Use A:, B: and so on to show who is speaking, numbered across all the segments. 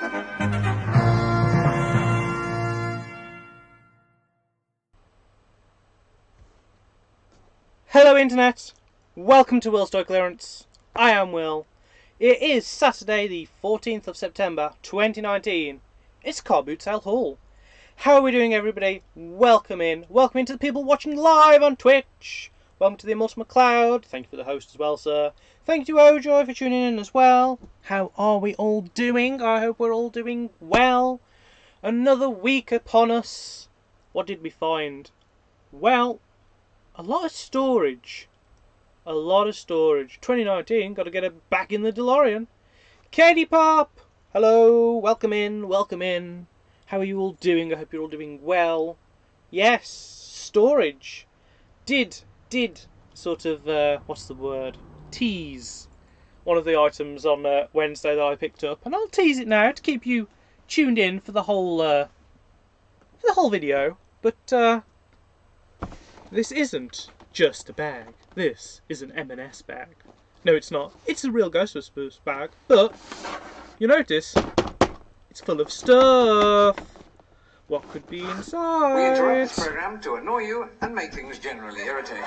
A: Hello Internet, welcome to Will's Toy Clearance. I am Will. It is Saturday the 14th of September 2019. It's Car Boot Sale Haul. How are we doing everybody? Welcome in to the people watching live on Twitch. Welcome to the Immortal McLeod. Thank you for the host as well, sir. Thank you to Ojoy for tuning in as well. How are we all doing? I hope we're all doing well. Another week upon us. What did we find? Well, a lot of storage. 2019, got to get it back in the DeLorean. Katie Pop! Hello, welcome in. How are you all doing? I hope you're all doing well. Yes, storage. Did sort of, what's the word? Tease one of the items on Wednesday that I picked up. And I'll tease it now to keep you tuned in for the whole video. But, this isn't just a bag. This is an M&S bag. No, it's not. It's a real Ghostbusters bag. But, you notice, it's full of stuff. What could be inside?
B: We interrupt this program to annoy you and make things generally irritating.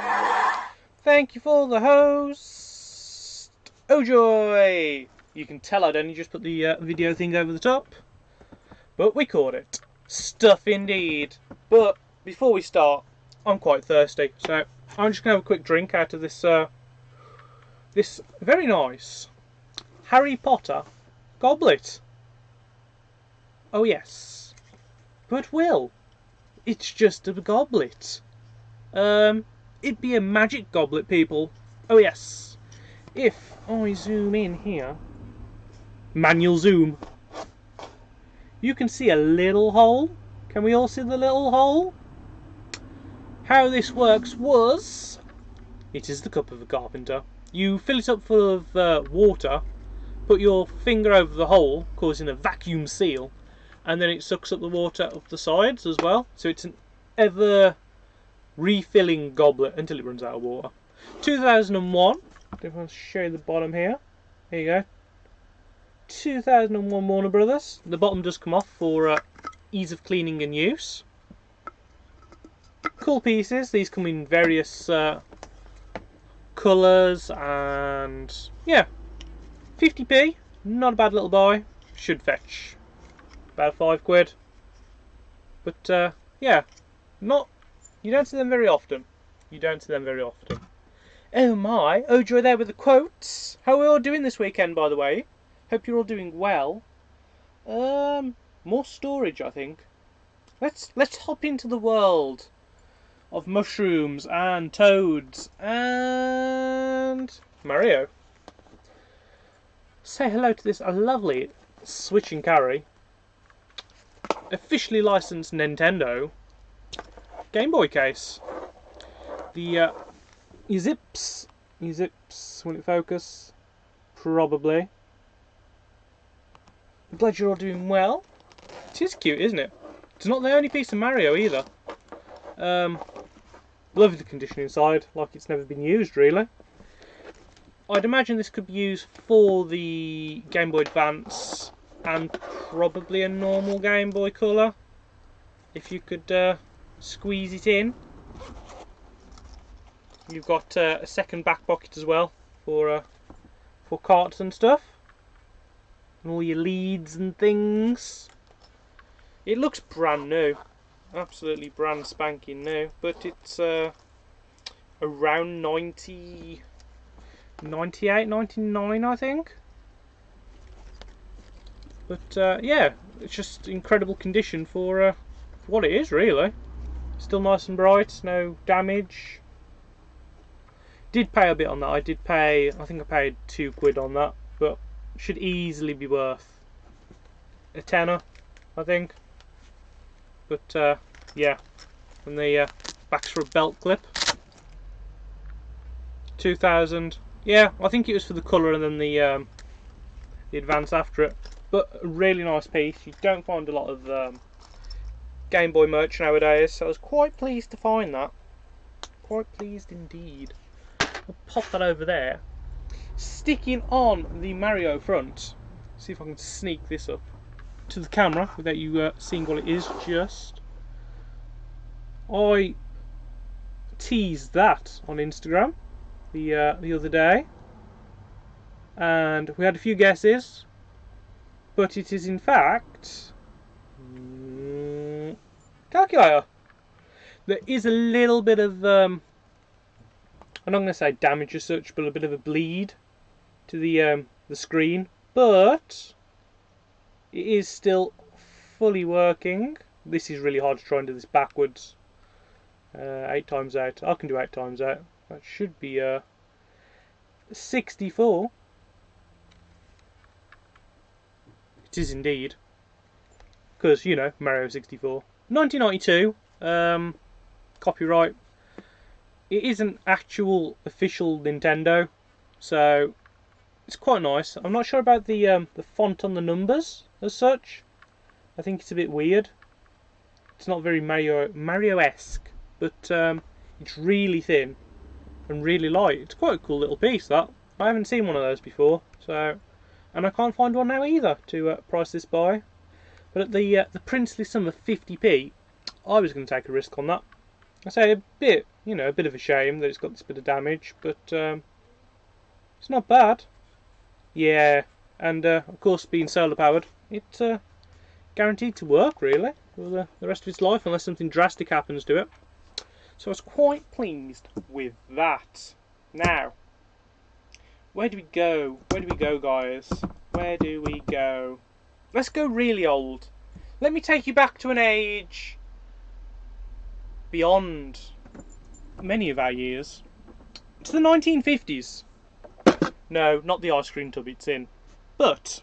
A: Thank you for the host, Ojoy. You can tell I'd only just put the video thing over the top. But we caught it. Stuff indeed. But, before we start, I'm quite thirsty, so I'm just going to have a quick drink out of this this very nice Harry Potter goblet. Oh yes, but Will, it's just a goblet. It'd be a magic goblet, people. Oh yes, if I zoom in here, manual zoom, you can see a little hole. Can we all see the little hole? How this works was, it is the cup of a carpenter. You fill it up full of water, put your finger over the hole, causing a vacuum seal, and then it sucks up the water up the sides as well. So it's an ever refilling goblet until it runs out of water. 2001, if I show you the bottom here, here you go. 2001 Warner Brothers. The bottom does come off for ease of cleaning and use. Cool pieces. These come in various colours, and yeah, 50p, not a bad little buy. Should fetch about £5. But yeah, you don't see them very often. Oh my, Ojoy there with the quotes. How are we all doing this weekend, by the way? Hope you're all doing well. More storage, I think. Let's hop into the world of mushrooms and toads and Mario. Say hello to this lovely switch and carry, officially licensed Nintendo Game Boy case. The zips, will it focus? Probably. I'm glad you're all doing well. It is cute, isn't it? It's not the only piece of Mario either. Lovely condition inside, like it's never been used really. I'd imagine this could be used for the Game Boy Advance and probably a normal Game Boy Color, if you could squeeze it in. You've got a second back pocket as well for carts and stuff, and all your leads and things. It looks brand new. Absolutely brand spanking new, but it's around 98, 99 I think. But yeah, it's just incredible condition for what it is really. Still nice and bright, no damage. Did pay a bit on that. I think I paid £2 on that, but should easily be worth a tenner, I think. But yeah, and the back's for a belt clip. 2000. Yeah, I think it was for the colour and then the advance after it. But a really nice piece. You don't find a lot of Game Boy merch nowadays, so I was quite pleased to find that. Quite pleased indeed. We'll pop that over there. Sticking on the Mario front. See if I can sneak this up. to the camera without you seeing what it is. Just I teased that on Instagram the other day, and we had a few guesses, but it is in fact calculator. There is a little bit of I'm not going to say damage as such, but a bit of a bleed to the screen, but it is still fully working. This is really hard to try and do this backwards. 8 times out. I can do 8 times out. That should be 64. It is indeed. Because, you know, Mario 64. 1992. Copyright. It is an actual official Nintendo, so it's quite nice. I'm not sure about the font on the numbers as such. I think it's a bit weird. It's not very Mario-esque, but it's really thin and really light. It's quite a cool little piece, that. I haven't seen one of those before, so, and I can't find one now either to price this by. But at the princely sum of 50p, I was going to take a risk on that. I say a bit, you know, a bit of a shame that it's got this bit of damage, but it's not bad. Yeah, and of course, being solar powered, it's guaranteed to work really for the rest of its life, unless something drastic happens to it. So I was quite pleased with that. Now, where do we go? Where do we go, guys? Where do we go? Let's go really old. Let me take you back to an age beyond many of our years, to the 1950s. No, not the ice cream tub it's in, but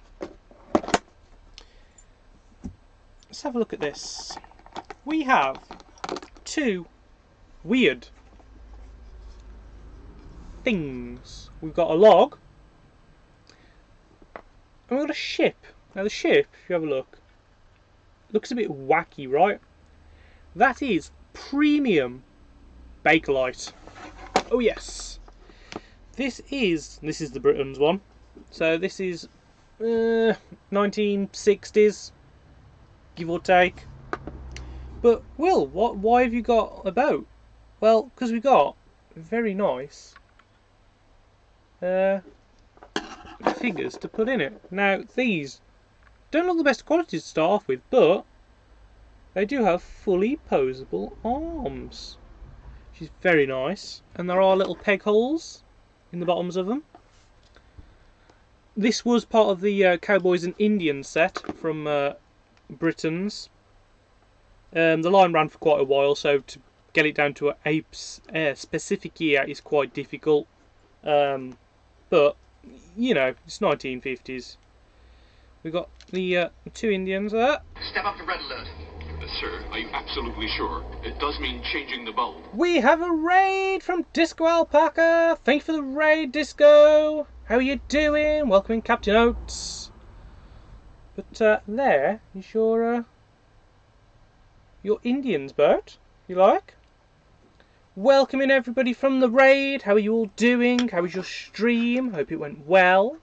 A: let's have a look at this. We have 2 weird things. We've got a log and we've got a ship. Now the ship, if you have a look, looks a bit wacky, right? That is premium Bakelite. Oh yes. This is the Britain's one. So this is 1960s, give or take. But Will, why have you got a boat? Well, because we got very nice figures to put in it. Now these don't look the best quality to start off with, but they do have fully posable arms, which is very nice, and there are little peg holes in the bottoms of them. This was part of the Cowboys and Indians set from Britain's. The line ran for quite a while, so to get it down to a specific year is quite difficult. But, you know, it's 1950s. We've got the 2 Indians there.
C: Step up to red alert. Sir, are you absolutely sure? It does mean changing the bulb.
A: We have a raid from Disco Alpaca. Thank you for the raid, Disco. How are you doing? Welcome in, Captain Oates. But there is your Indians boat, if you like. Welcoming everybody from the raid. How are you all doing? How was your stream? Hope it went well.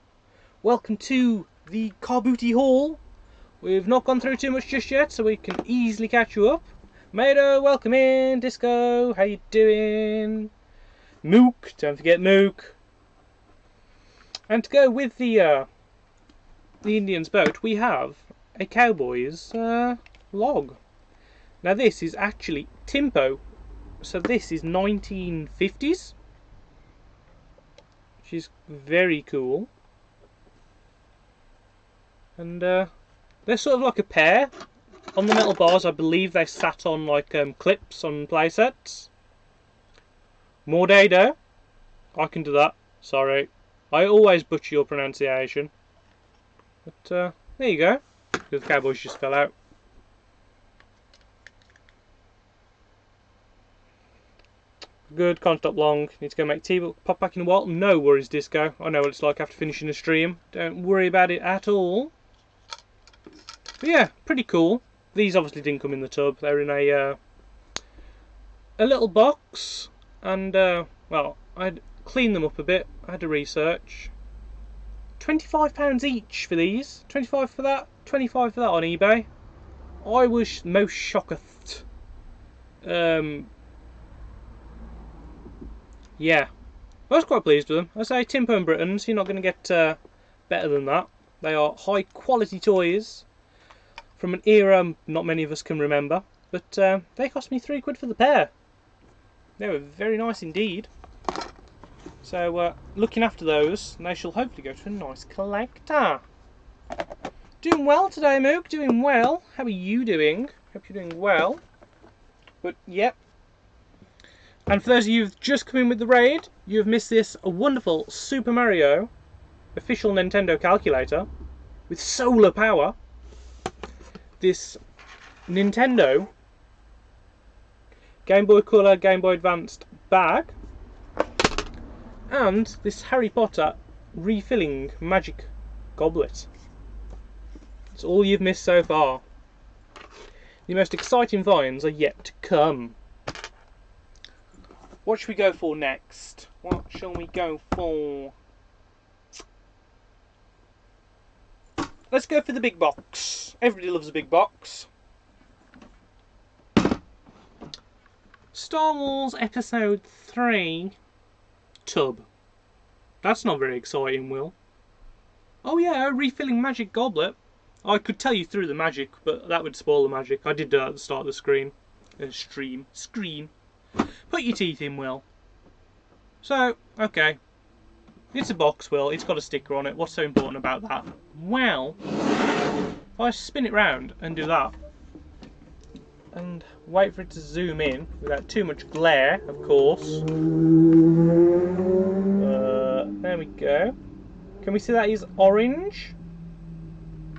A: Welcome to the Car Booty Hall. We've not gone through too much just yet, so we can easily catch you up. Mado, welcome in. Disco, how you doing? Mook, don't forget Mook. And to go with the Indian's boat, we have a Cowboys log. Now this is actually Timpo, so this is 1950s, which is very cool. And they're sort of like a pair. On the metal bars, I believe they sat on like clips on playsets. Mordado. I can do that. Sorry. I always butcher your pronunciation. But there you go. The Cowboys just fell out. Good, can't stop long. Need to go make tea, but pop back in a while. No worries, Disco. I know what it's like after finishing a stream. Don't worry about it at all. But yeah, pretty cool. These obviously didn't come in the tub. They're in a little box, and well, I'd clean them up a bit. I had to research. £25 each for these. 25 for that. $25 for that on eBay. I was most shocked. Yeah, I was quite pleased with them. I say Timpo and Britons, you're not going to get better than that. They are high quality toys from an era not many of us can remember, but they cost me £3 for the pair. They were very nice indeed. So looking after those, and they shall hopefully go to a nice collector. Doing well today, Moog, doing well. How are you doing? Hope you're doing well. But yep. And for those of you who've just come in with the raid, you have missed this wonderful Super Mario official Nintendo calculator with solar power. This Nintendo Game Boy Color, Game Boy Advanced bag, and this Harry Potter refilling magic goblet. That's all you've missed so far. The most exciting finds are yet to come. What should we go for next? What shall we go for? Let's go for the big box. Everybody loves a big box. Star Wars Episode 3 tub. That's not very exciting, Will. Oh yeah, a refilling magic goblet. I could tell you through the magic, but that would spoil the magic. I did do that at the start of the screen. Screen. Put your teeth in, Will. So, okay. It's a box, Will. It's got a sticker on it. What's so important about that? Well, if I spin it round and do that, and wait for it to zoom in without too much glare, of course. There we go. Can we see that is orange?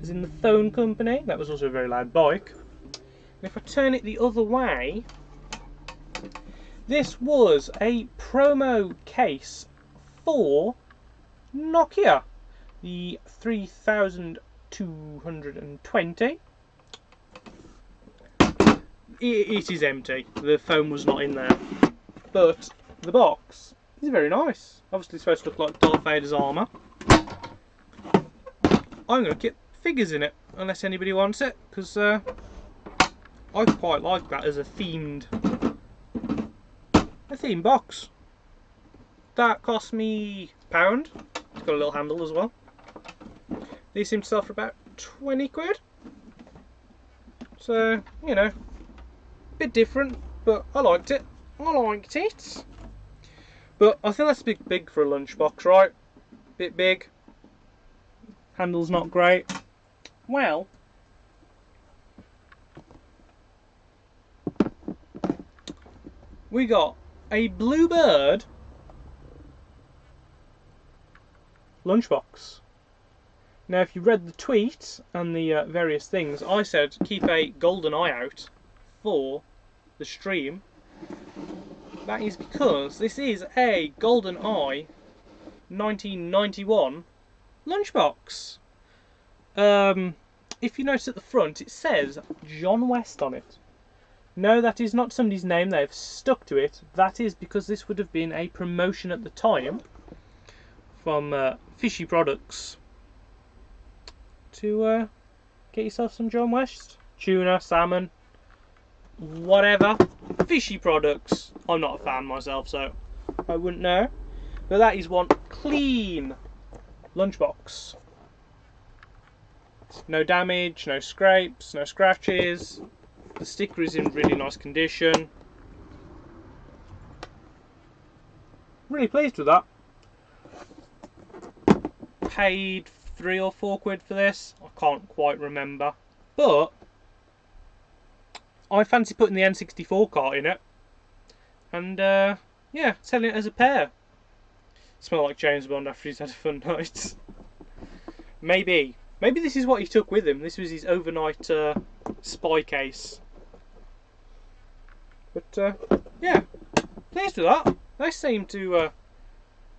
A: As in the phone company. That was also a very loud bike. And if I turn it the other way, this was a promo case for Nokia, the 3220. It is empty. The phone was not in there, but the box is very nice. Obviously, it's supposed to look like Darth Vader's armour. I'm going to get figures in it, unless anybody wants it, because I quite like that as a themed box. That cost me £1. It's got a little handle as well. These seem to sell for about £20. So, you know, bit different, but I liked it. But I think that's a bit big for a lunchbox, right? Bit big. Handle's not great. Well, we got a Bluebird lunchbox. Now, if you read the tweet and the various things, I said keep a golden eye out for the stream. That is because this is a Golden Eye 1991 lunchbox. If you notice at the front, it says John West on it. No, that is not somebody's name. They've stuck to it. That is because this would have been a promotion at the time from Fishy Products to get yourself some John West. Tuna, salmon, whatever. Fishy Products. I'm not a fan myself, so I wouldn't know. But that is one clean lunchbox. No damage, no scrapes, no scratches. The sticker is in really nice condition. Really pleased with that. Paid £3 or £4 for this. I can't quite remember. But I fancy putting the N64 cart in it. And yeah, selling it as a pair. Smell like James Bond after he's had a fun night. Maybe this is what he took with him. This was his overnight spy case. But yeah, pleased with that. They seem to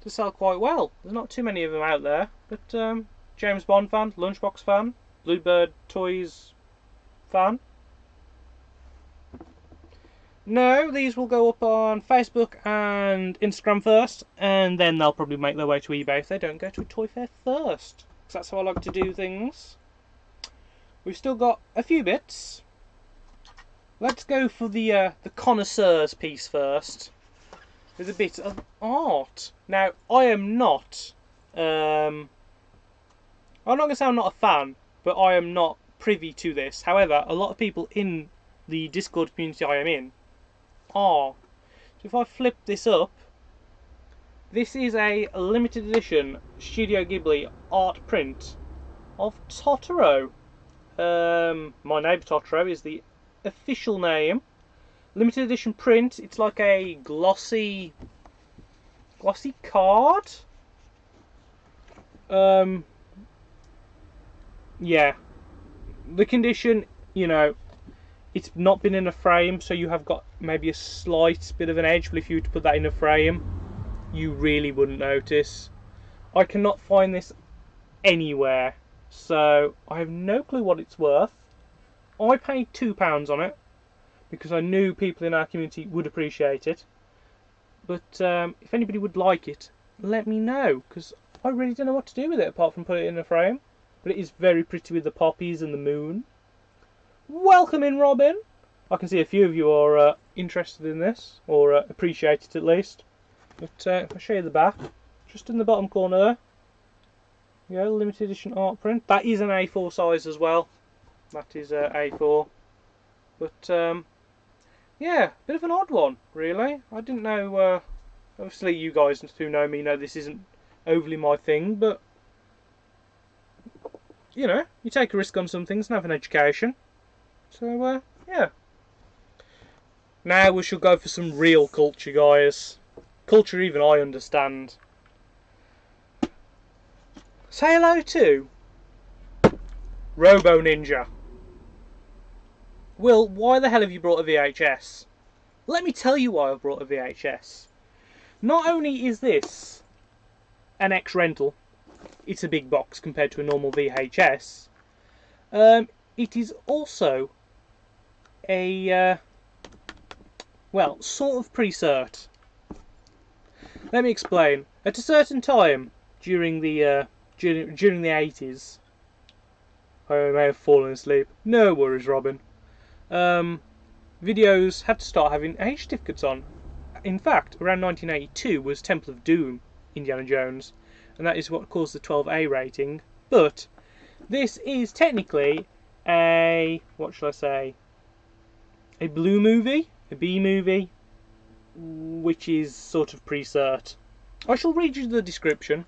A: sell quite well. There's not too many of them out there. But James Bond fan, Lunchbox fan, Bluebird Toys fan. No, these will go up on Facebook and Instagram first, and then they'll probably make their way to eBay if they don't go to a toy fair first. Because that's how I like to do things. we've still got a few bits. Let's go for the connoisseur's piece first. There's a bit of art. Now, I am not. I'm not going to say I'm not a fan, but I am not privy to this. However, a lot of people in the Discord community I am in are. So if I flip this up, this is a limited edition Studio Ghibli art print of Totoro. My Neighbour Totoro is the official name. Limited edition print. It's like a glossy card. Yeah. The condition, you know, it's not been in a frame, so you have got maybe a slight bit of an edge, but if you were to put that in a frame, you really wouldn't notice. I cannot find this anywhere, so I have no clue what it's worth. I paid £2 on it because I knew people in our community would appreciate it. But if anybody would like it, let me know, because I really don't know what to do with it apart from put it in a frame. But it is very pretty with the poppies and the moon. Welcome in, Robin! I can see a few of you are interested in this, or appreciate it at least. But if I show you the back, just in the bottom corner there, you go, limited edition art print. That is an A4 size as well. That is A4. But yeah, bit of an odd one, really. I didn't know. Obviously, you guys who know me know this isn't overly my thing, but you know, you take a risk on some things and have an education. So yeah. Now we shall go for some real culture, guys. Culture even I understand. Say hello to Robo Ninja. Will, why the hell have you brought a VHS? Let me tell you why I've brought a VHS. Not only is this an X-rental, it's a big box compared to a normal VHS, it is also a, well, sort of pre-cert. Let me explain. At a certain time during the 80s, I may have fallen asleep. No worries, Robin. Videos had to start having age certificates on. In fact, around 1982 was Temple of Doom, Indiana Jones, and that is what caused the 12A rating. But this is technically a, what shall I say, a blue movie, a B movie, which is sort of pre-cert. I shall read you the description.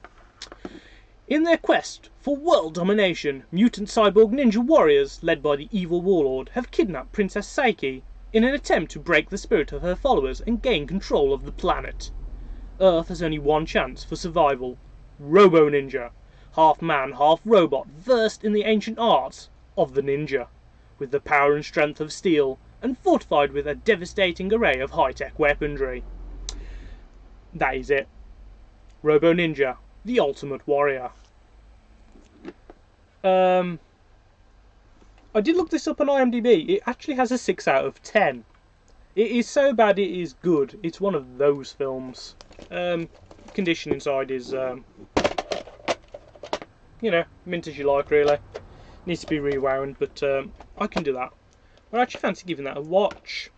A: In their quest for world domination, mutant cyborg ninja warriors, led by the evil warlord, have kidnapped Princess Saiki in an attempt to break the spirit of her followers and gain control of the planet. Earth has only one chance for survival. Robo Ninja, half man, half robot, versed in the ancient arts of the ninja, with the power and strength of steel, and fortified with a devastating array of high-tech weaponry. That is it. Robo Ninja, the ultimate warrior. I did look this up on IMDb. It actually has a 6 out of 10. It is so bad it is good. It's one of those films. Condition inside is, you know, mint as you like, really. Needs to be rewound, but I can do that. I actually fancy giving that a watch.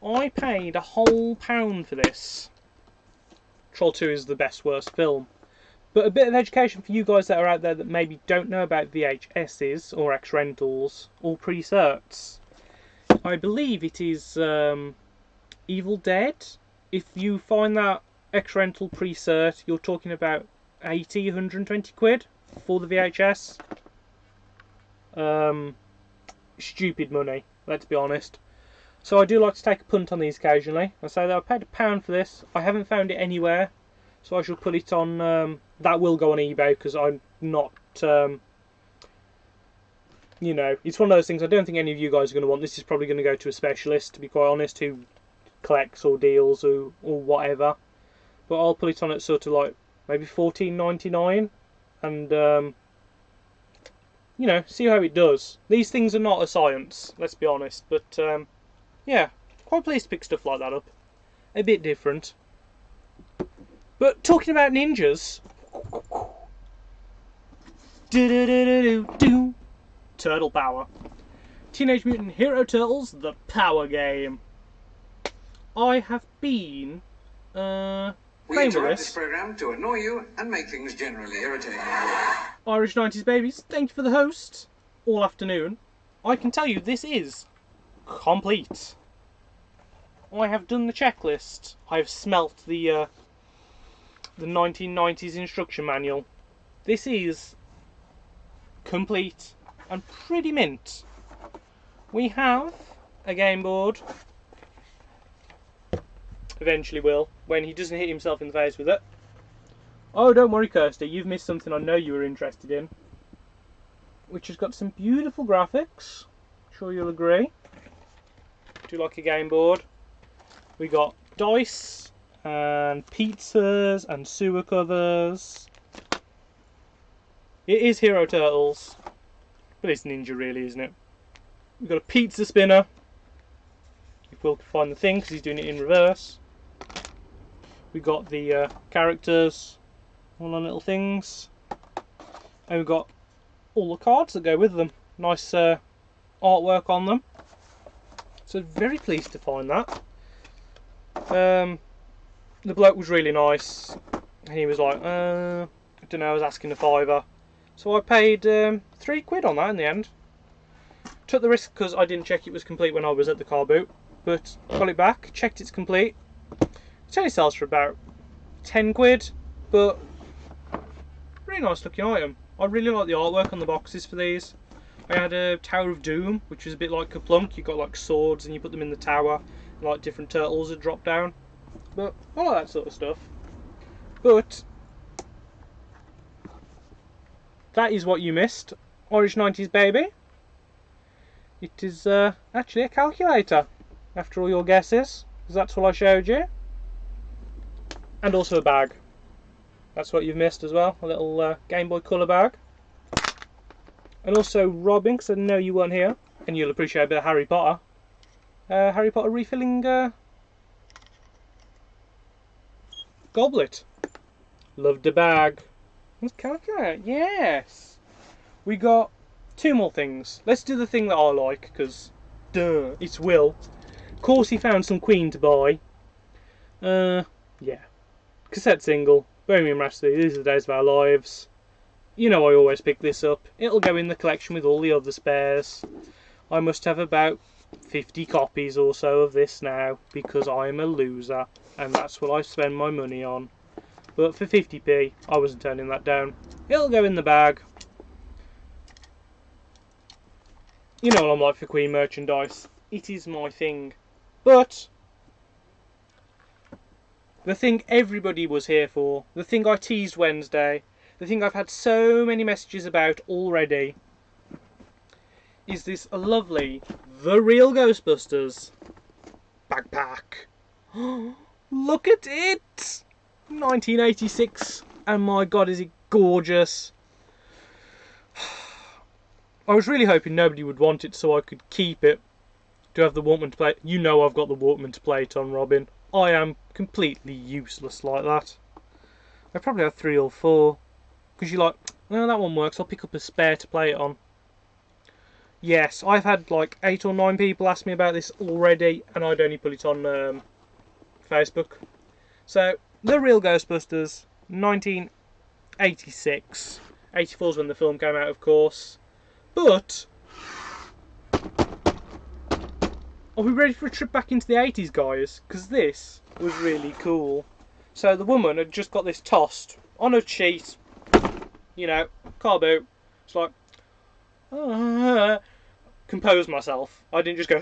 A: I paid a whole £1 for this. Troll 2 is the best worst film. But a bit of education for you guys that are out there that maybe don't know about VHSs or X-rentals or pre-certs. I believe it is Evil Dead. If you find that X-rental pre-cert, you're talking about 80, 120 quid for the VHS. Stupid money, let's be honest. So I do like to take a punt on these occasionally. I say that I paid £1 for this. I haven't found it anywhere, so I shall put it on. That will go on eBay because I'm not. You know, it's one of those things. I don't think any of you guys are going to want. This is probably going to go to a specialist, to be quite honest, who collects or deals or whatever. But I'll put it on at sort of like maybe $14.99, and you know, see how it does. These things are not a science, let's be honest. But yeah, quite pleased to pick stuff like that up. A bit different. But talking about ninjas, Turtle Power. Teenage Mutant Hero Turtles, the Power Game. I have been
B: We
A: playing with
B: interrupt this
A: this.
B: program to annoy you and make things generally irritating.
A: Irish 90s babies, thank you for the host all afternoon. I can tell you this is complete. I have done the checklist. I have smelt the 1990s instruction manual. This is complete and pretty mint. We have a game board. Eventually will, when he doesn't hit himself in the face with it. Oh, don't worry, Kirsty, you've missed something I know you were interested in. Which has got some beautiful graphics. Sure you'll agree. Do you like a game board? We got dice and pizzas and sewer covers. It is Hero Turtles, but it's Ninja really, isn't it? We've got a pizza spinner. If Will can find the thing, because he's doing it in reverse. We got the characters, all on little things, and we've got all the cards that go with them. Nice artwork on them. So very pleased to find that. The bloke was really nice, and he was like, I don't know, I was asking a £5. So I paid £3 on that in the end. Took the risk because I didn't check it was complete when I was at the car boot, but got it back, checked it's complete. It only sells for about £10, but really nice looking item. I really like the artwork on the boxes for these. I had a Tower of Doom, which was a bit like Kaplunk. You got like swords and you put them in the tower, and like different turtles would drop down. But I like that sort of stuff. But that is what you missed, Irish 90s baby. It is actually a calculator, after all your guesses, because that's what I showed you. And also a bag. That's what you've missed as well, a little Game Boy Colour bag. And also Robin, because I know you weren't here, and you'll appreciate a bit of Harry Potter. Harry Potter refilling goblet. Loved the bag. Let's calculate, yes. We got 2 more things. Let's do the thing that I like, because, duh, it's Will. Of course he found some Queen to buy. Yeah. Cassette single, Bohemian Rhapsody, These Are the Days of Our Lives. You know I always pick this up. It'll go in the collection with all the other spares. I must have about 50 copies or so of this now, because I'm a loser, and that's what I spend my money on. But for 50p, I wasn't turning that down. It'll go in the bag. You know what I'm like for Queen merchandise. It is my thing. But the thing everybody was here for, the thing I teased Wednesday, the thing I've had so many messages about already, is this lovely, The Real Ghostbusters backpack. Look at it! 1986, and my god is it gorgeous. I was really hoping nobody would want it so I could keep it to have the Walkman to play it. You know I've got the Walkman to play it on, Robin. I am completely useless like that. I probably have 3 or 4. Because you're like, oh, that one works, I'll pick up a spare to play it on. Yes, I've had like 8 or 9 people ask me about this already, and I'd only put it on Facebook. So, The Real Ghostbusters, 1986. 84 is when the film came out, of course. But are we ready for a trip back into the 80s, guys? Because this was really cool. So the woman had just got this tossed on a sheet, you know, car boot. It's like, compose myself. I didn't just go,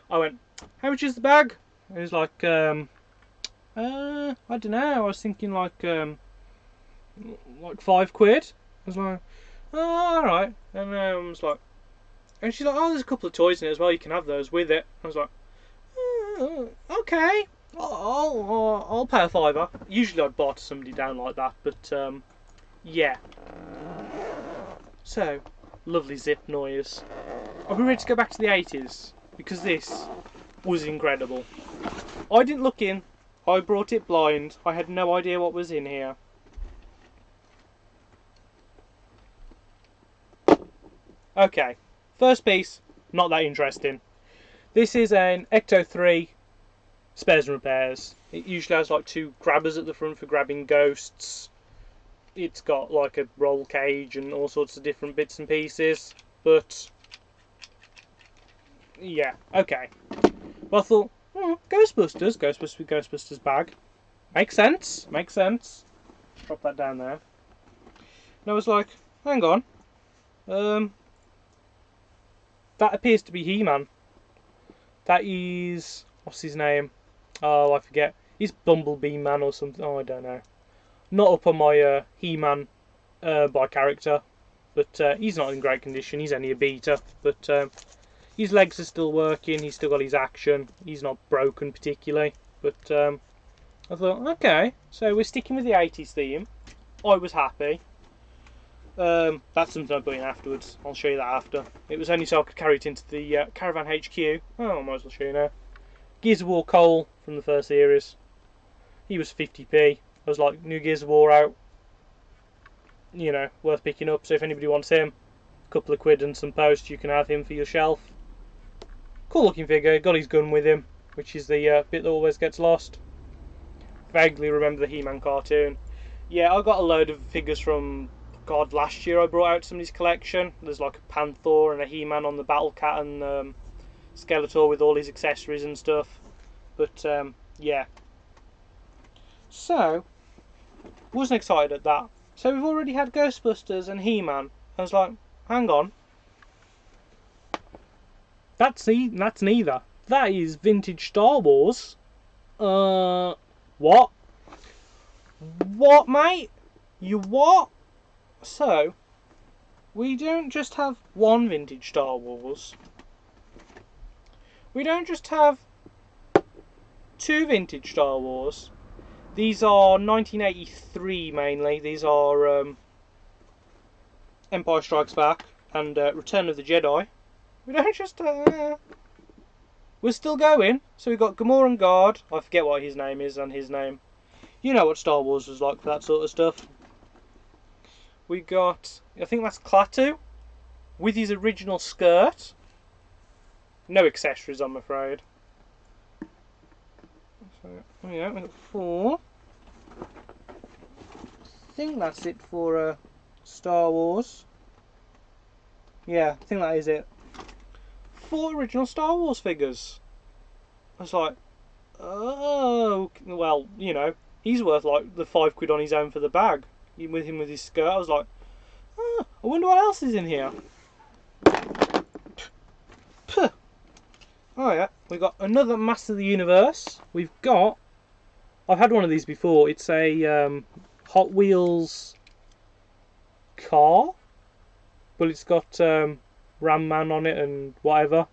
A: I went, how much is the bag? And it was like, I don't know, I was thinking like £5. I was like, oh, alright. And I was like, and she's like, oh, there's a couple of toys in it as well, you can have those with it. I was like, okay, I'll pay a £5. Usually I'd barter somebody down like that, but yeah. So, lovely zip noise. Are we ready to go back to the 80s? Because this was incredible. I didn't look in, I brought it blind, I had no idea what was in here. Okay, first piece, not that interesting. This is an Ecto 3 spares and repairs. It usually has like 2 grabbers at the front for grabbing ghosts. It's got like a roll cage and all sorts of different bits and pieces. But yeah, okay. Well, I thought, Ghostbusters with Ghostbusters bag. Makes sense, makes sense. Drop that down there. And I was like, hang on. That appears to be He-Man. That is, what's his name? Oh, I forget. He's Bumblebee Man or something. Oh, I don't know. Not up on my He-Man by character. But he's not in great condition. He's only a beta. But his legs are still working. He's still got his action. He's not broken particularly. But I thought, okay. So we're sticking with the 80s theme. I was happy. That's something I put in afterwards. I'll show you that after. It was only so I could carry it into the Caravan HQ. Oh, I might as well show you now. Gears of War Cole from the first series. He was 50p. I was like, new Gears of War out. You know, worth picking up. So if anybody wants him, a couple of quid and some posts, you can have him for your shelf. Cool looking figure. Got his gun with him, which is the bit that always gets lost. Vaguely remember the He-Man cartoon. Yeah, I got a load of figures from, God, last year I brought out somebody's collection. There's like a Panther and a He-Man on the Battle Cat and Skeletor with all his accessories and stuff. But yeah. So, wasn't excited at that. So we've already had Ghostbusters and He-Man. I was like, hang on. That's neither. That is vintage Star Wars. What? What, mate? You what? So, we don't just have one vintage Star Wars. We don't just have 2 vintage Star Wars. These are 1983 mainly. These are Empire Strikes Back and Return of the Jedi. We don't just... we're still going. So we've got Gamorrean Guard. I forget what his name is and his name. You know what Star Wars was like for that sort of stuff. We got, I think that's Klaatu, with his original skirt. No accessories, I'm afraid. So, yeah, we've got 4. I think that's it for Star Wars. Yeah, I think that is it. 4 original Star Wars figures. I was like, oh, well, you know, he's worth like the 5 quid on his own for the bag. With him with his skirt, I was like, oh, I wonder what else is in here. Puh. Oh yeah, we got another Master of the Universe. We've got, I've had one of these before. It's a Hot Wheels car, but it's got Ram Man on it and whatever.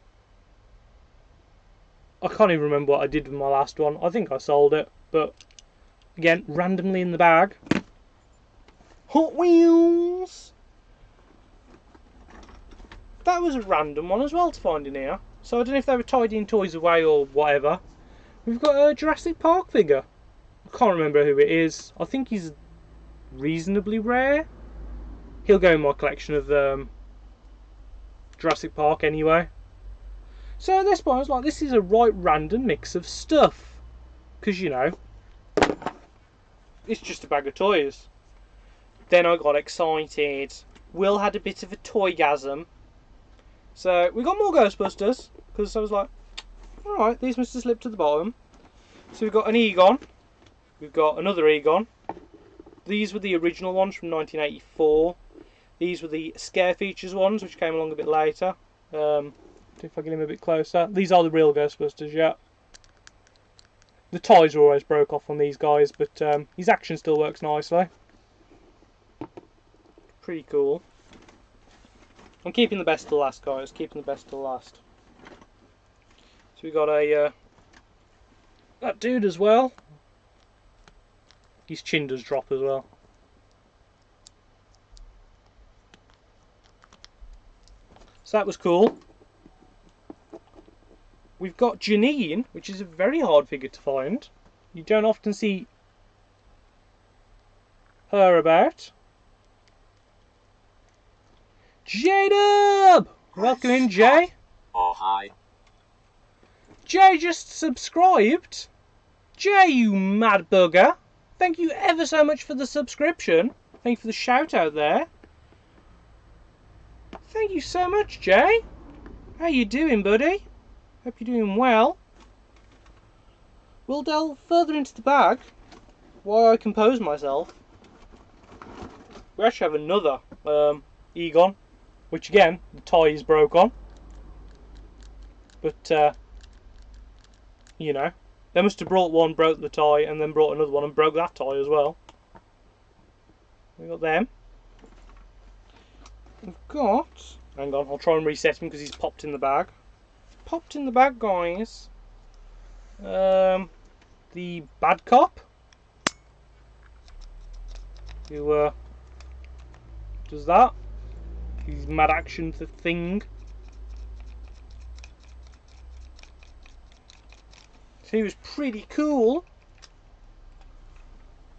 A: I can't even remember what I did with my last one. I think I sold it, but again, randomly in the bag. Hot Wheels! That was a random one as well to find in here. So I don't know if they were tidying toys away or whatever. We've got a Jurassic Park figure. I can't remember who it is. I think he's reasonably rare. He'll go in my collection of Jurassic Park anyway. So at this point I was like, this is a right random mix of stuff. Because, you know, it's just a bag of toys. Then I got excited. Will had a bit of a toygasm. So we got more Ghostbusters. Because I was like, alright, these must have slipped to the bottom. So we've got an Egon. We've got another Egon. These were the original ones from 1984. These were the Scare Features ones, which came along a bit later. If I get him a bit closer. These are the real Ghostbusters, yeah. The ties are always broke off on these guys, but his action still works nicely. Pretty cool. I'm keeping the best till last, guys. Keeping the best till last. So we got a that dude as well. His chin does drop as well. So that was cool. We've got Janine, which is a very hard figure to find. You don't often see her about. J-Dub! Welcome in, Jay.
D: Oh, hi.
A: Jay just subscribed. Jay, you mad bugger. Thank you ever so much for the subscription. Thank you for the shout out there. Thank you so much, Jay. How you doing, buddy? Hope you're doing well. We'll delve further into the bag while I compose myself. We actually have another Egon, which again, the tie is broke on. But, you know, they must have brought one, broke the tie, and then brought another one and broke that tie as well. We got them. We've got... Hang on, I'll try and reset him because he's popped in the bag. Popped in the bag, guys. The bad cop. Who does that. His mad action thing. So he was pretty cool.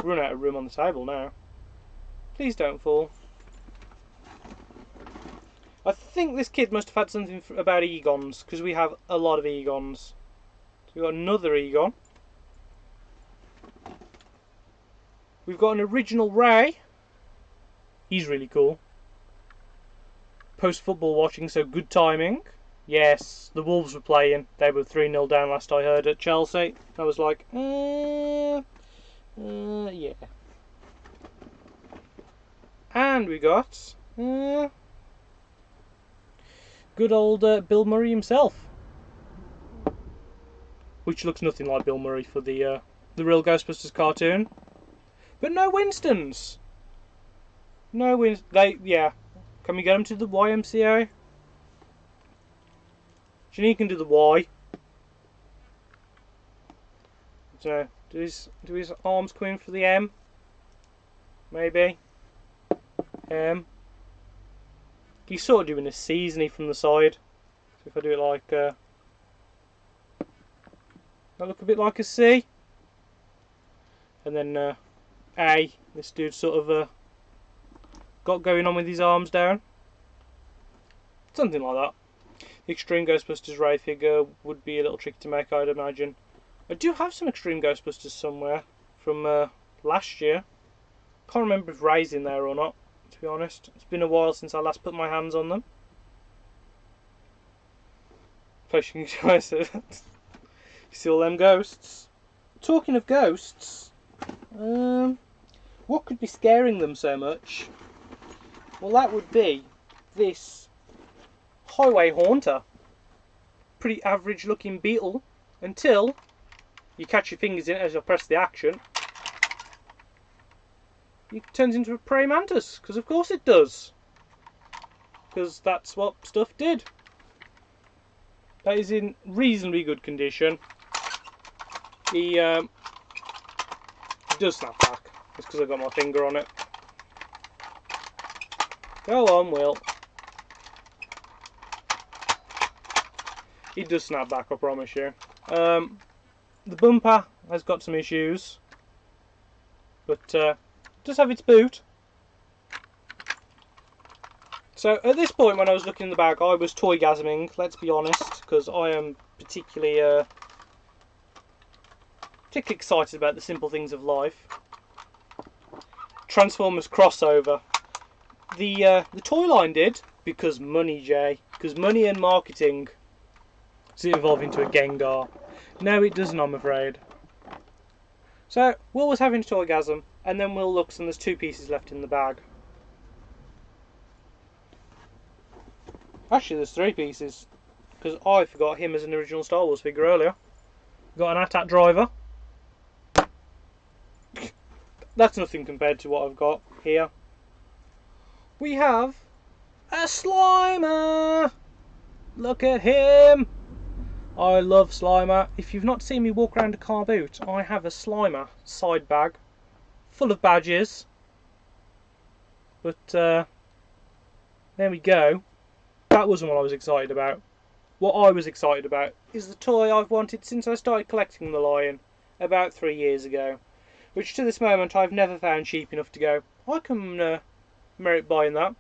A: Run out of room on the table now. Please don't fall. I think this kid must have had something about Egons, because we have a lot of Egons. So we've got another Egon. We've got an original Ray. He's really cool. Post-football watching, so good timing. Yes, the Wolves were playing. They were 3-0 down last I heard at Chelsea. I was like, yeah. And we got good old Bill Murray himself, which looks nothing like Bill Murray for the real Ghostbusters cartoon. But no Winstons. No Winston. Yeah. Can we get them to the YMCA? Janine can do the Y. So, do his arms come in for the M? Maybe. M. He's sort of doing a C, isn't he, from the side? So if I do it like that look a bit like a C. And then A. This dude sort of got going on with his arms down. Something like that. The Extreme Ghostbusters Ray figure would be a little tricky to make, I'd imagine. I do have some Extreme Ghostbusters somewhere from last year. Can't remember if Ray's in there or not, to be honest. It's been a while since I last put my hands on them. You see all them ghosts? Talking of ghosts, what could be scaring them so much? Well, that would be this highway haunter. Pretty average looking beetle until you catch your fingers in it as I press the action. It turns into a praying mantis, because of course it does. Because that's what stuff did. That is in reasonably good condition. He does snap back. It's because I've got my finger on it. Go on, Will. He does snap back, I promise you. The bumper has got some issues, but does have its boot. So at this point, when I was looking in the bag, I was toy-gasming, let's be honest, because I am particularly excited about the simple things of life. Transformers crossover. The toy line did, because money, Jay. Because money and marketing. Does it evolve into a Gengar? No, it doesn't, I'm afraid. So, Will was having a toygasm, and then Will looks and there's 2 pieces left in the bag. Actually, there's 3 pieces, because I forgot him as an original Star Wars figure earlier. Got an AT-AT driver. That's nothing compared to what I've got here. We have a Slimer! Look at him! I love Slimer. If you've not seen me walk around a car boot, I have a Slimer side bag full of badges. But there we go. That wasn't what I was excited about. What I was excited about is the toy I've wanted since I started collecting the Lion about 3 years ago, which to this moment I've never found cheap enough to go, I can merit buying that.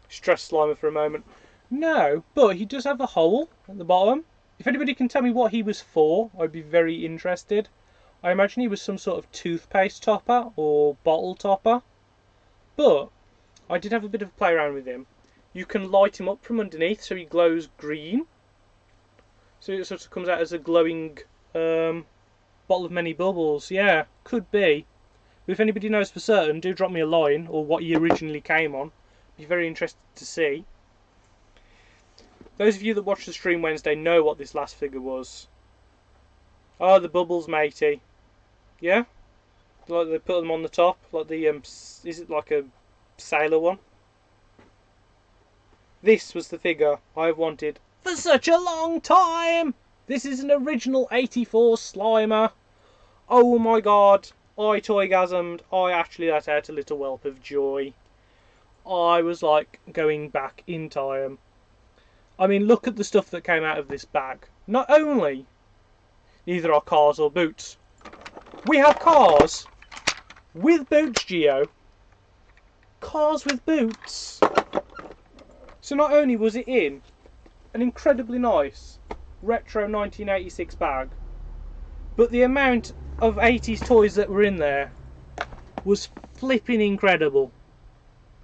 A: Stress Slimer for a moment. No, but he does have a hole at the bottom. If anybody can tell me what he was for, I'd be very interested. I imagine he was some sort of toothpaste topper or bottle topper. But I did have a bit of a play around with him. You can light him up from underneath so he glows green. So it sort of comes out as a glowing bottle of many bubbles. Yeah, could be. But if anybody knows for certain, do drop me a line, or what he originally came on. Be very interested to see. Those of you that watched the stream Wednesday know what this last figure was. Oh, the bubbles, matey. Yeah? Like they put them on the top, like the, is it like a sailor one? This was the figure I've wanted for such a long time! This is an original 84 Slimer. Oh my god, I toygasmed. I actually let out a little whelp of joy. I was like going back in time. I mean, look at the stuff that came out of this bag. Not only neither are cars or boots. We have cars with boots, Geo. Cars with boots. So not only was it in an incredibly nice retro 1986 bag, but the amount of 80s toys that were in there was flipping incredible.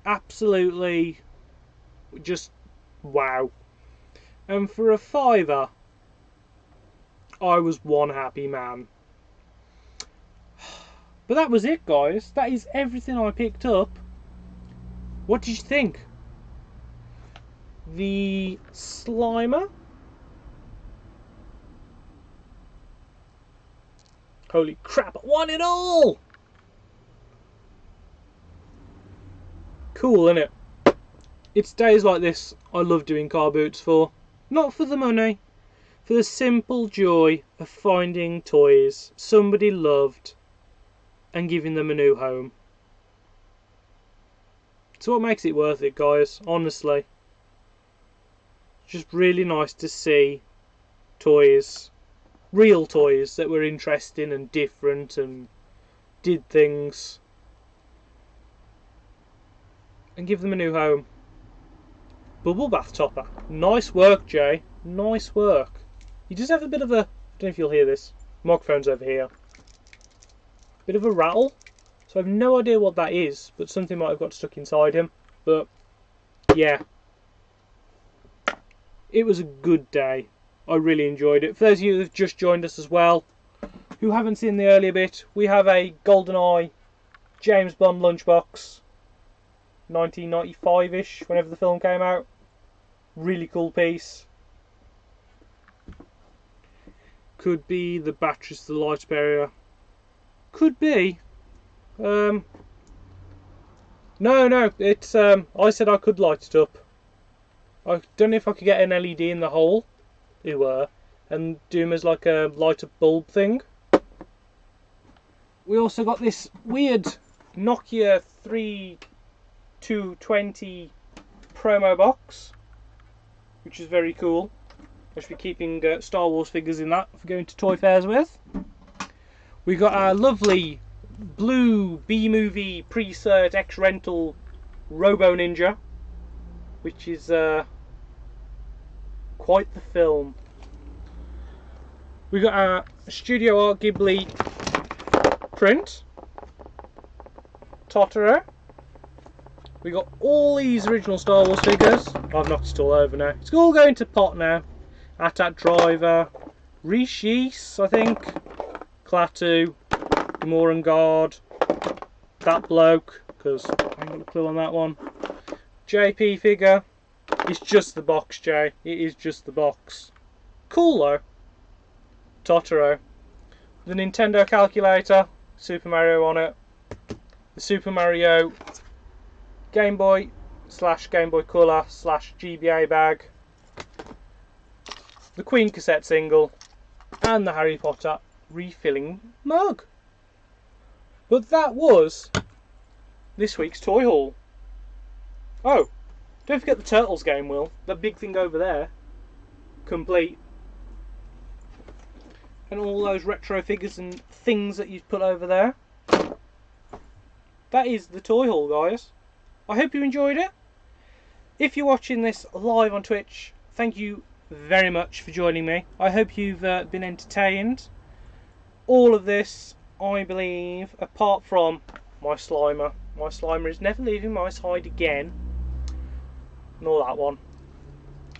A: Absolutely just wow. And for a £5, I was one happy man. But that was it, guys. That is everything I picked up. What did you think? The Slimer? Holy crap, I want it all! Cool, innit? It's days like this I love doing car boots for. Not for the money, for the simple joy of finding toys somebody loved and giving them a new home. It's what makes it worth it, guys, honestly. It's just really nice to see toys, real toys that were interesting and different and did things, and give them a new home. Bubble bath topper. Nice work, Jay. Nice work. He does have a bit of a, I don't know if you'll hear this, microphone's over here. Bit of a rattle. So I have no idea what that is, but something might have got stuck inside him. But yeah, it was a good day. I really enjoyed it. For those of you that have just joined us as well, who haven't seen the earlier bit, we have a GoldenEye James Bond lunchbox, 1995-ish, whenever the film came out. Really cool piece. Could be the batteries to the light barrier. Could be. No, it's I said I could light it up. I don't know if I could get an LED in the hole, and do them as like a light up bulb thing. We also got this weird Nokia 3220 promo box, which is very cool. I should be keeping Star Wars figures in that for going to toy fairs with. We got our lovely blue B-movie pre-cert X-Rental Robo Ninja, which is quite the film. We got our Studio Art Ghibli print, Totoro. We got all these original Star Wars figures. I've knocked it all over now. It's all going to pot now. Atat Driver, Rishis, I think, Klaatu, Moran Guard, that bloke, because I ain't got a clue on that one. JP figure. It's just the box, Jay. It is just the box. Cool though. Totoro. The Nintendo calculator, Super Mario on it. The Super Mario Game Boy / Game Boy Color / GBA bag. The Queen cassette single. And the Harry Potter refilling mug. But that was this week's toy haul. Oh, don't forget the Turtles game, Will. That big thing over there. Complete. And all those retro figures and things that you've put over there. That is the toy haul, guys. I hope you enjoyed it. If you're watching this live on Twitch, thank you very much for joining me. I hope you've been entertained. All of this, I believe, apart from my Slimer. My Slimer is never leaving my side again. Nor that one.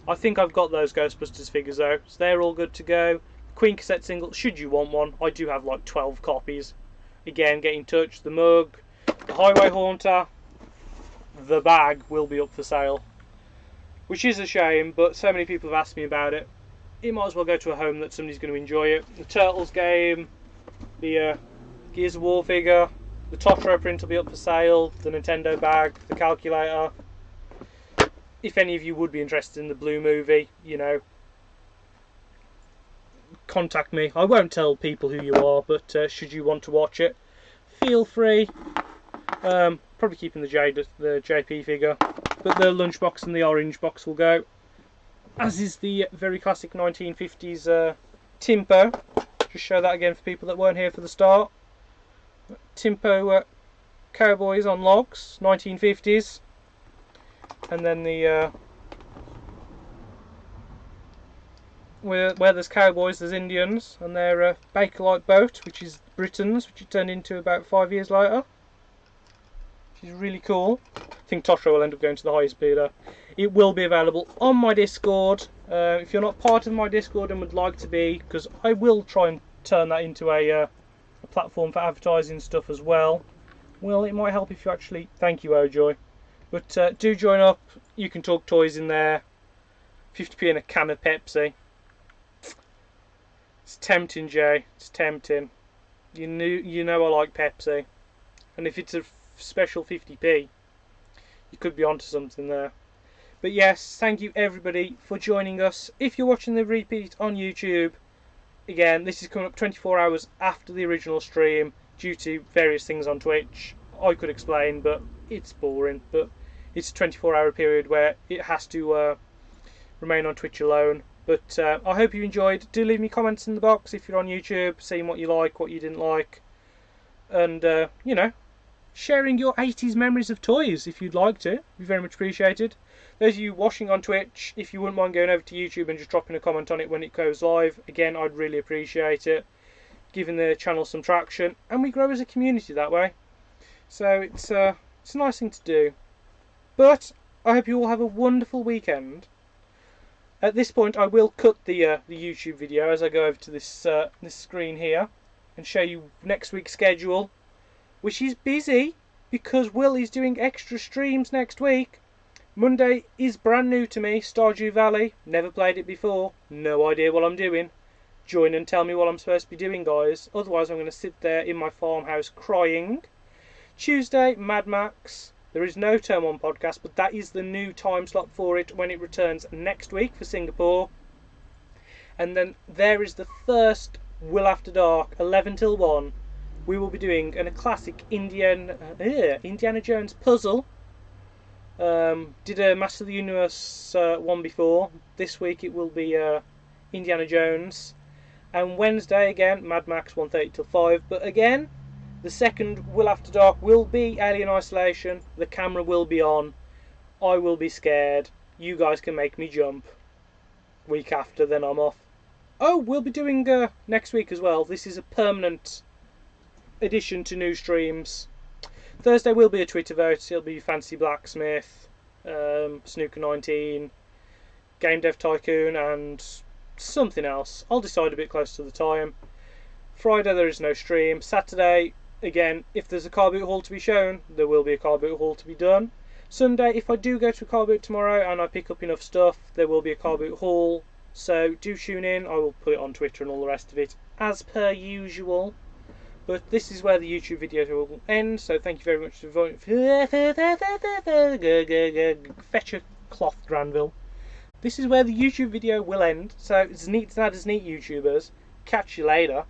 A: I think I've got those Ghostbusters figures though, so they're all good to go. Queen cassette single, should you want one, I do have like 12 copies. Again, get in touch. The mug, the Highway Haunter, the bag will be up for sale. Which is a shame, but so many people have asked me about it. It might as well go to a home that somebody's going to enjoy it. The Turtles game, the Gears of War figure, the Totoro print will be up for sale, the Nintendo bag, the calculator. If any of you would be interested in the Blue movie, you know, contact me. I won't tell people who you are, but should you want to watch it, feel free. Probably keeping the JP figure, but the lunchbox and the orange box will go, as is the very classic 1950s Timpo. Just show that again for people that weren't here for the start. Timpo cowboys on logs, 1950s, and then the where there's cowboys, there's Indians, and their Bakelite boat, which is Britain's, which it turned into about 5 years later. Which is really cool. I think Totoro will end up going to the highest bidder. It will be available on my Discord. If you're not part of my Discord and would like to be, because I will try and turn that into a platform for advertising stuff as well. Well, it might help if you actually... Thank you, Ojoy. But do join up. You can talk toys in there. 50p and a can of Pepsi. It's tempting, Jay. It's tempting. You know I like Pepsi. And if it's a special 50p, you could be onto something there. But yes, thank you everybody for joining us. If you're watching the repeat on YouTube, again, this is coming up 24 hours after the original stream due to various things on Twitch. I could explain, but it's boring. But it's a 24-hour period where it has to remain on Twitch alone. But I hope you enjoyed. Do leave me comments in the box if you're on YouTube, saying what you like, what you didn't like, and you know, sharing your 80s memories of toys if you'd like to. Be very much appreciated. Those of you watching on Twitch, if you wouldn't mind going over to YouTube and just dropping a comment on it when it goes live, again, I'd really appreciate it, giving the channel some traction, and we grow as a community that way. So it's a nice thing to do. But I hope you all have a wonderful weekend. At this point, I will cut the YouTube video as I go over to this screen here and show you next week's schedule, which is busy because Will is doing extra streams next week. Monday is brand new to me, Stardew Valley. Never played it before. No idea what I'm doing. Join and tell me what I'm supposed to be doing, guys. Otherwise, I'm going to sit there in my farmhouse crying. Tuesday, Mad Max. There is no Term 1 podcast, but that is the new time slot for it when it returns next week for Singapore. And then there is the first Will After Dark, 11 till 1. We will be doing a classic Indiana Jones puzzle. Did a Master of the Universe one before. This week it will be Indiana Jones. And Wednesday again, Mad Max 1:30 till 5. But again, the second Will After Dark will be Alien Isolation. The camera will be on. I will be scared. You guys can make me jump. Week after, then I'm off. Oh, we'll be doing next week as well. This is a permanent addition to new streams. Thursday will be a Twitter vote. It'll be Fancy Blacksmith, Snooker 19, Game Dev Tycoon, and something else. I'll decide a bit close to the time. Friday there is no stream. Saturday, again, if there's a car boot haul to be shown, there will be a car boot haul to be done. Sunday, if I do go to a car boot tomorrow and I pick up enough stuff, there will be a car boot haul. So do tune in. I will put it on Twitter and all the rest of it as per usual. But this is where the YouTube video will end. So thank you very much for voting. Fetch a cloth, Granville. This is where the YouTube video will end. So it's neat as neat YouTubers. Catch you later.